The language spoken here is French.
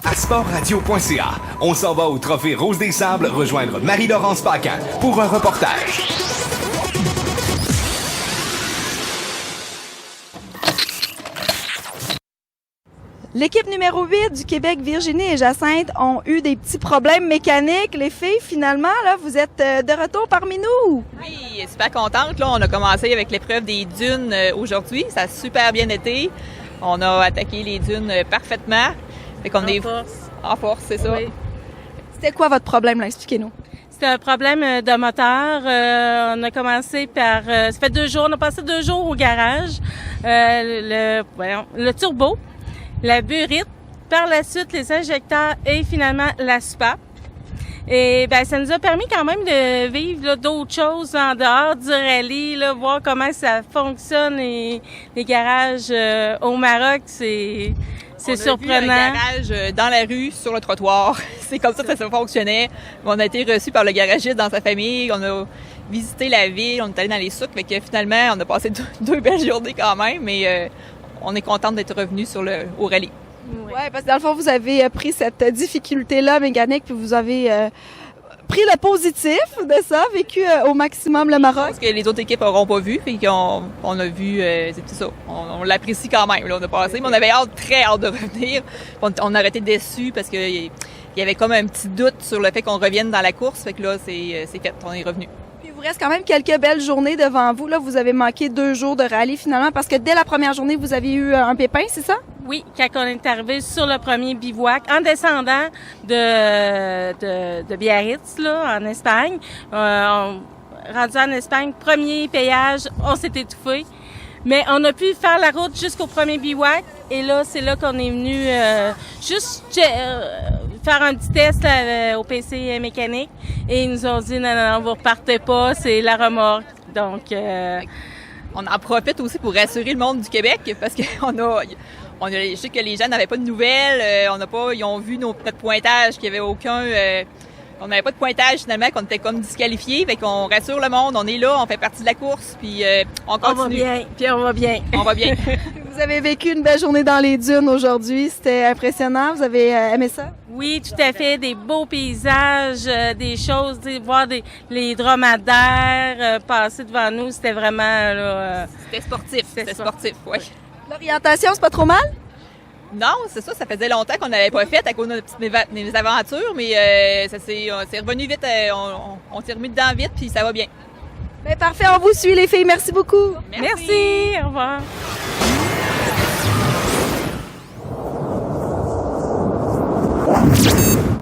À sportradio.ca, on s'en va au Trophée Rose des Sables rejoindre Marie-Laurence Paquin pour un reportage. L'équipe numéro 8 du Québec, Virginie et Jacinthe, ont eu des petits problèmes mécaniques. Les filles, finalement, là, vous êtes de retour parmi nous. Oui, super contente. Là, on a commencé avec l'épreuve des dunes aujourd'hui. Ça a super bien été. On a attaqué les dunes parfaitement. Fait qu'on est en force, c'est ça. Oui. C'était quoi votre problème, là? Expliquez-nous. C'était un problème de moteur. On a commencé par... ça fait 2 jours. On a passé 2 jours au garage. Le turbo, la burite, par la suite les injecteurs et finalement la soupape. Et ben ça nous a permis quand même de vivre là, d'autres choses en dehors du rallye, là, voir comment ça fonctionne les garages au Maroc, c'est surprenant. On a vu un garage dans la rue, sur le trottoir. C'est comme ça que ça fonctionnait. On a été reçus par le garagiste dans sa famille. On a visité la ville, on est allé dans les souks. Fait que finalement, on a passé 2 belles journées quand même, mais on est contente d'être revenus au rallye. Oui, parce que dans le fond, vous avez pris cette difficulté-là mécanique, puis vous avez pris le positif de ça, vécu au maximum le Maroc. Parce que les autres équipes n'auront pas vu, puis on a vu, c'est tout ça. On l'apprécie quand même, là, on a passé, mais on avait très hâte de revenir. On a été déçus parce qu'il y avait comme un petit doute sur le fait qu'on revienne dans la course, fait que là, c'est fait, on est revenu. Il vous reste quand même quelques belles journées devant vous. Là, vous avez manqué 2 jours de rallye finalement parce que dès la première journée, vous aviez eu un pépin, c'est ça? Oui, quand on est arrivé sur le premier bivouac, en descendant de Biarritz, là, en Espagne, rendu en Espagne, premier péage, on s'est étouffé. Mais on a pu faire la route jusqu'au premier bivouac. Et là, c'est là qu'on est venu faire un petit test au PC mécanique. Et ils nous ont dit, non, vous repartez pas, c'est la remorque. Donc, on en profite aussi pour rassurer le monde du Québec parce que je sais que les gens n'avaient pas de nouvelles. Ils ont vu notre pointage, qu'il n'y avait aucun... on n'avait pas de pointage finalement, qu'on était comme disqualifiés. Fait qu'on rassure le monde, on est là, on fait partie de la course, puis on continue. On va bien, puis on va bien. On va bien. Vous avez vécu une belle journée dans les dunes aujourd'hui. C'était impressionnant. Vous avez aimé ça? Oui, tout à fait. Des beaux paysages, des choses, voir les dromadaires passer devant nous. C'était vraiment... C'était sportif. C'était sportif, oui. L'orientation, c'est pas trop mal? Non, c'est ça faisait longtemps qu'on n'avait pas fait à cause de nos petites aventures, mais c'est revenu vite, on s'est remis dedans vite, puis ça va bien. Ben parfait, on vous suit les filles, merci beaucoup. Merci, au revoir.